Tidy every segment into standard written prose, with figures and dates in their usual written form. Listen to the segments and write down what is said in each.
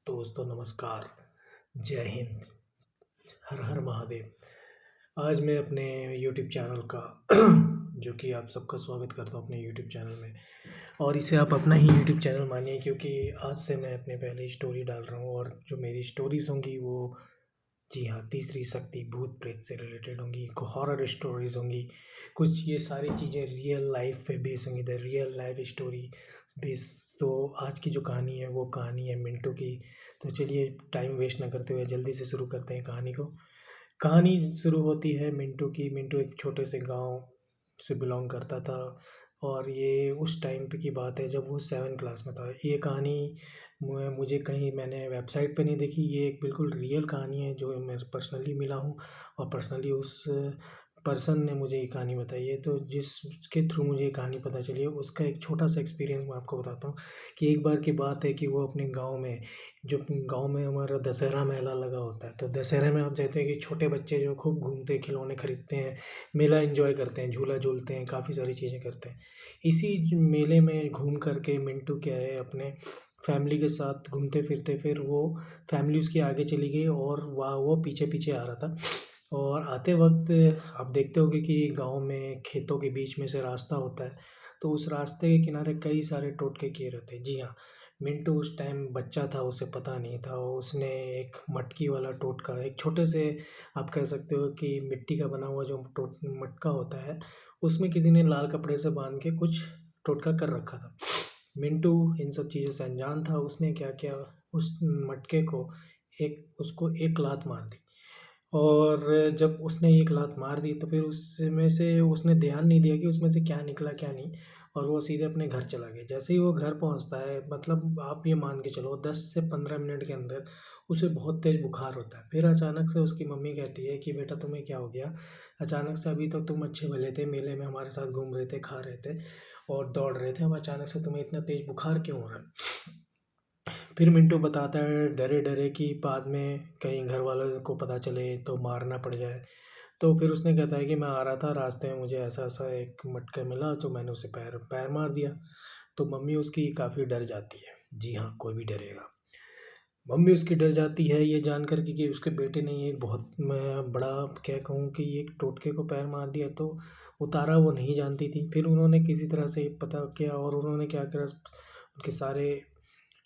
दोस्तों नमस्कार, जय हिंद, हर हर महादेव। आज मैं अपने यूट्यूब चैनल का जो कि आप सबका स्वागत करता हूँ अपने यूट्यूब चैनल में। और इसे आप अपना ही यूट्यूब चैनल मानिए, क्योंकि आज से मैं अपने पहले स्टोरी डाल रहा हूँ और जो मेरी स्टोरीज़ होंगी वो, जी हाँ, तीसरी शक्ति भूत प्रेत से रिलेटेड होंगी, हॉरर स्टोरीज़ होंगी। कुछ ये सारी चीज़ें रियल लाइफ पे बेस होंगी, the real life story base. तो आज की जो कहानी है वो कहानी है मिंटू की। तो चलिए टाइम वेस्ट ना करते हुए जल्दी से शुरू करते हैं कहानी को। कहानी शुरू होती है मिंटू की। मिंटू एक छोटे से गांव से बिलोंग करता था और ये उस टाइम पे की बात है जब वो 7 क्लास में था। ये कहानी मुझे कहीं मैंने वेबसाइट पे नहीं देखी, ये एक बिल्कुल रियल कहानी है जो मैं पर्सनली मिला हूँ और पर्सनली उस पर्सन ने मुझे ये कहानी बताई है। तो जिसके थ्रू मुझे ये कहानी पता चली है उसका एक छोटा सा एक्सपीरियंस मैं आपको बताता हूँ कि एक बार की बात है कि वो अपने गाँव में, जो गाँव में हमारा दशहरा मेला लगा होता है। तो दशहरे में आप जानते हैं कि छोटे बच्चे जो खूब घूमते हैं, खिलौने खरीदते हैं, मेला एंजॉय करते हैं, झूला झूलते हैं, काफ़ी सारी चीज़ें करते हैं। इसी मेले में घूम कर के मिंटू क्या है अपने फैमिली के साथ घूमते फिरते, फिर वो फैमिली उसकी आगे चली गई और वह वो पीछे पीछे आ रहा था। और आते वक्त आप देखते होंगे कि गांव में खेतों के बीच में से रास्ता होता है, तो उस रास्ते के किनारे कई सारे टोटके किए रहते हैं। जी हाँ, मिंटू उस टाइम बच्चा था, उसे पता नहीं था। उसने एक मटकी वाला टोटका, एक छोटे से, आप कह सकते हो कि मिट्टी का बना हुआ जो मटका होता है, उसमें किसी ने लाल कपड़े से बांध के कुछ टोटका कर रखा था। मिंटू इन सब चीज़ों से अनजान था। उसने क्या किया, उस मटके को उसको एक लात मार दी। और जब उसने एक लात मार दी तो फिर उसमें से उसने ध्यान नहीं दिया कि उसमें से क्या निकला क्या नहीं, और वो सीधे अपने घर चला गया। जैसे ही वो घर पहुंचता है, मतलब आप ये मान के चलो 10 से 15 मिनट के अंदर उसे बहुत तेज बुखार होता है। फिर अचानक से उसकी मम्मी कहती है कि बेटा तुम्हें क्या हो गया, अचानक से अभी तो तुम अच्छे भले थे, मेले में हमारे साथ घूम रहे थे, खा रहे थे और दौड़ रहे थे, अब अचानक से तुम्हें इतना तेज बुखार क्यों हो रहा है। फिर मिंटू बताता है डरे डरे कि बाद में कहीं घर वालों को पता चले तो मारना पड़ जाए। तो फिर उसने कहता है कि मैं आ रहा था, रास्ते में मुझे ऐसा ऐसा एक मटका मिला तो मैंने उसे पैर पैर मार दिया। तो मम्मी उसकी काफ़ी डर जाती है। जी हाँ, कोई भी डरेगा। मम्मी उसकी डर जाती है ये जान कर के कि उसके बेटे ने एक बहुत, मैं बड़ा क्या कहूँ कि एक टोटके को पैर मार दिया। तो उतारा वो नहीं जानती थी। फिर उन्होंने किसी तरह से पता किया और उन्होंने क्या करा, उनके सारे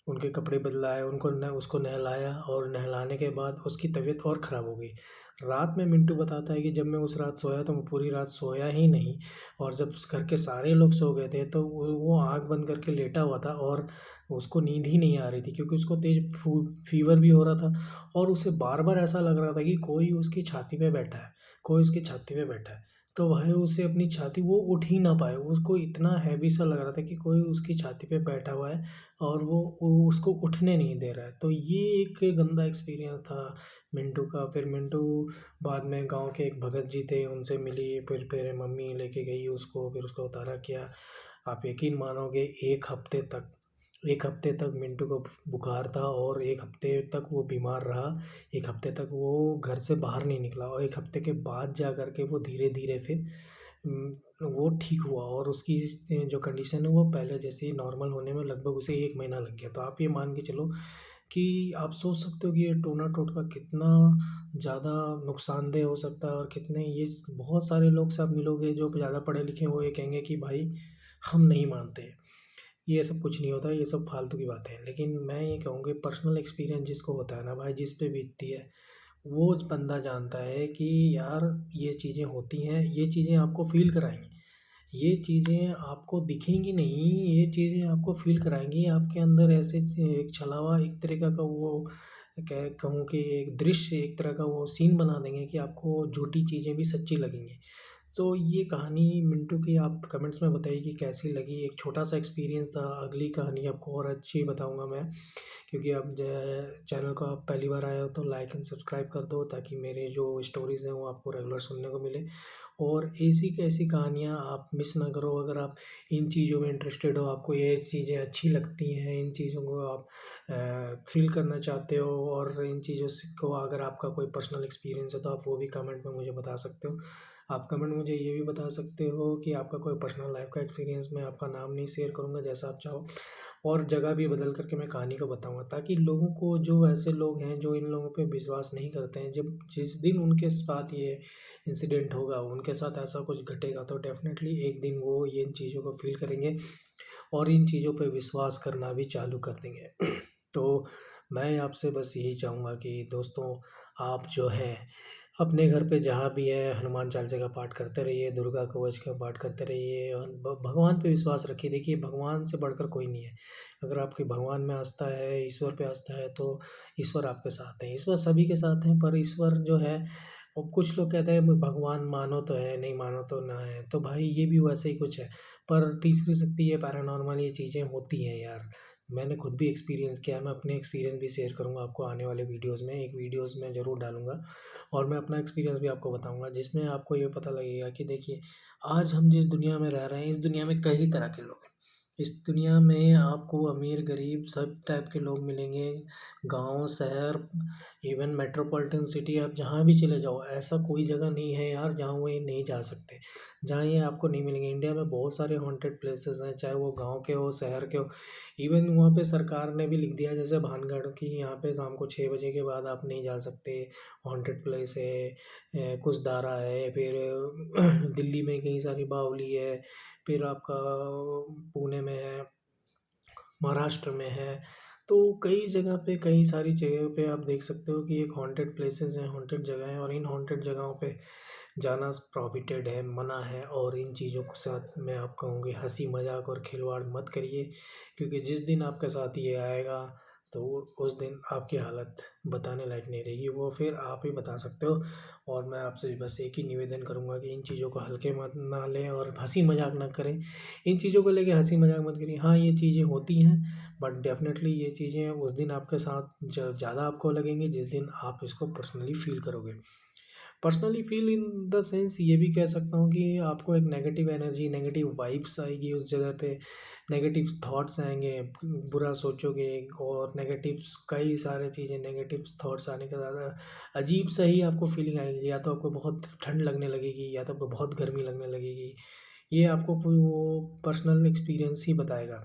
उनके कपड़े बदलाए, उनको उसको नहलाया और नहलाने के बाद उसकी तबीयत और ख़राब हो गई। रात में मिंटू बताता है कि जब मैं उस रात सोया तो मैं पूरी रात सोया ही नहीं, और जब घर के सारे लोग सो गए थे तो वो आँख बंद करके लेटा हुआ था और उसको नींद ही नहीं आ रही थी, क्योंकि उसको तेज फीवर भी हो रहा था और उसे बार बार ऐसा लग रहा था कि कोई उसकी छाती पे बैठा है, कोई उसकी छाती पे बैठा है। तो वह उसे अपनी छाती, वो उठ ही ना पाए, उसको इतना हैवी सा लग रहा था कि कोई उसकी छाती पे बैठा हुआ है और वो उसको उठने नहीं दे रहा है। तो ये एक गंदा एक्सपीरियंस था मिंटू का। फिर मिंटू बाद में गांव के एक भगत जी थे, उनसे मिली, फिर मम्मी लेके गई उसको, फिर उसको उतारा किया। आप यकीन मानोगे, 1 हफ्ते तक मिंटू को बुखार था और 1 हफ्ते तक वो बीमार रहा। 1 हफ्ते तक वो घर से बाहर नहीं निकला और 1 हफ्ते के बाद जा कर के वो धीरे धीरे फिर वो ठीक हुआ और उसकी जो कंडीशन है वो पहले जैसे नॉर्मल होने में लगभग उसे 1 महीना लग गया। तो आप ये मान के चलो कि आप सोच सकते हो कि ये टोना टोटका कितना ज़्यादा नुकसानदेह हो सकता है और कितने ये, बहुत सारे लोग से आप मिलोगे जो ज़्यादा पढ़े लिखे हैं, वो ये कहेंगे कि भाई हम नहीं मानते, ये सब कुछ नहीं होता, ये सब फालतू की बातें हैं। लेकिन मैं ये कहूँगी पर्सनल एक्सपीरियंस जिसको होता है ना भाई, जिस पे बीतती है, वो बंदा जानता है कि यार ये चीज़ें होती हैं, ये चीज़ें आपको फ़ील कराएँगी। ये चीज़ें आपको दिखेंगी नहीं, ये चीज़ें आपको फ़ील कराएँगी। आपके अंदर ऐसे एक छलावा, एक तरीक़ा का वो, क्या कहूँ कि एक दृश्य, एक तरह का वो सीन बना देंगे कि आपको झूठी चीज़ें भी सच्ची लगेंगी। तो ये कहानी मिंटू की आप कमेंट्स में बताइए कि कैसी लगी। एक छोटा-सा एक्सपीरियंस था, अगली कहानी आपको और अच्छी बताऊँगा मैं। क्योंकि आप चैनल को आप पहली बार आए हो तो लाइक एंड सब्सक्राइब कर दो, ताकि मेरे जो स्टोरीज़ हैं वो आपको रेगुलर सुनने को मिले और ऐसी की ऐसी कहानियाँ आप मिस ना करो। अगर आप इन चीज़ों में इंटरेस्टेड हो, आपको ये चीज़ें अच्छी लगती हैं, इन चीज़ों को आप फ़ील करना चाहते हो और इन चीज़ों से को अगर आपका कोई पर्सनल एक्सपीरियंस है तो आप वो भी कमेंट में मुझे बता सकते हो। आप कमेंट में मुझे ये भी बता सकते हो कि आपका कोई पर्सनल लाइफ़ का एक्सपीरियंस, मैं आपका नाम नहीं शेयर करूँगा, जैसा आप चाहो। और जगह भी बदल कर के मैं कहानी को बताऊँगा, ताकि लोगों को, जो ऐसे लोग हैं जो इन लोगों पे विश्वास नहीं करते हैं, जब जिस दिन उनके साथ ये इंसिडेंट होगा, उनके साथ ऐसा कुछ घटेगा, तो डेफ़िनेटली एक दिन वो ये इन चीज़ों को फ़ील करेंगे और इन चीज़ों पे विश्वास करना भी चालू कर देंगे। तो मैं आपसे बस यही चाहूँगा कि दोस्तों, आप जो हैं अपने घर पे जहाँ भी है हनुमान चालीसा का पाठ करते रहिए, दुर्गा कवच का पाठ करते रहिए और भगवान पे विश्वास रखिए। देखिए, भगवान से बढ़कर कोई नहीं है। अगर आपकी भगवान में आस्था है, ईश्वर पे आस्था है, तो ईश्वर आपके साथ हैं। ईश्वर सभी के साथ हैं, पर ईश्वर जो है, और कुछ लोग कहते हैं भगवान मानो तो है, नहीं मानो तो ना है। तो भाई ये भी वैसे ही कुछ है। पर तीसरी शक्ति, ये पैरानॉर्मल, ये चीज़ें होती हैं यार। मैंने खुद भी एक्सपीरियंस किया है। मैं अपने एक्सपीरियंस भी शेयर करूँगा आपको आने वाले वीडियोज़ में। एक वीडियोज़ में ज़रूर डालूँगा और मैं अपना एक्सपीरियंस भी आपको बताऊँगा, जिसमें आपको ये पता लगेगा कि देखिए, आज हम जिस दुनिया में रह रहे हैं, इस दुनिया में कई तरह के लोग हैं। इस दुनिया में आपको अमीर-गरीब सब टाइप के लोग मिलेंगे। गाँव, शहर, इवन मेट्रोपॉलिटन सिटी, आप जहाँ भी चले जाओ, ऐसा कोई जगह नहीं है यार जहाँ वो ये नहीं जा सकते, जहाँ ये आपको नहीं मिलेंगे। इंडिया में बहुत सारे हॉन्टेड प्लेसेस हैं, चाहे वो गाँव के हो, शहर के हो। इवन वहाँ पे सरकार ने भी लिख दिया है, जैसे भानगढ़ की यहाँ पे शाम को 6 बजे के बाद आप नहीं जा सकते, हॉन्टेड प्लेस है। कुसदारा है, फिर दिल्ली में कई सारी बावली है, फिर आपका पुणे में है, महाराष्ट्र में है। तो कई जगह पे, कई सारी जगह पे आप देख सकते हो कि एक हॉन्टेड प्लेसेस हैं, हॉन्टेड जगह हैं, और इन हॉन्टेड जगहों पे जाना प्रोहिबिटेड है, मना है। और इन चीज़ों के साथ मैं आप कहूँगी हँसी मज़ाक और खिलवाड़ मत करिए, क्योंकि जिस दिन आपके साथ ये आएगा, तो उस दिन आपकी हालत बताने लायक नहीं रहेगी, वो फिर आप ही बता सकते हो। और मैं आपसे बस एक ही निवेदन करूँगा कि इन चीज़ों को हल्के मत ना लें और हँसी मज़ाक ना करें। इन चीज़ों को लेके हँसी मज़ाक मत करिए। हाँ, ये चीज़ें होती हैं, बट डेफ़िनेटली ये चीज़ें उस दिन आपके साथ ज़्यादा आपको लगेंगी, जिस दिन आप इसको पर्सनली फ़ील करोगे। Personally feel in the sense, ये भी कह सकता हूँ कि आपको एक नेगेटिव एनर्जी, नेगेटिव वाइब्स आएगी उस जगह पे, नेगेटिव थॉट्स आएँगे, बुरा सोचोगे, और नेगेटिव्स कई सारी चीज़ें, नेगेटिव थॉट्स आने के ज़्यादा अजीब-सा ही आपको फ़ीलिंग आएगी। या तो आपको बहुत ठंड लगने लगेगी, या तो आपको बहुत गर्मी लगने लगेगी। ये आपको वो पर्सनल एक्सपीरियंस ही बताएगा।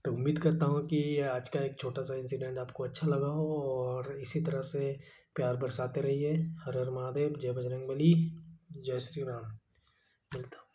तो उम्मीद करता हूँ कि आज का एक छोटा-सा इंसिडेंट आपको अच्छा लगा हो, और इसी तरह से प्यार बरसाते रहिए। हर हर महादेव, जय बजरंगबली, जय श्री राम। मिलता हूँ।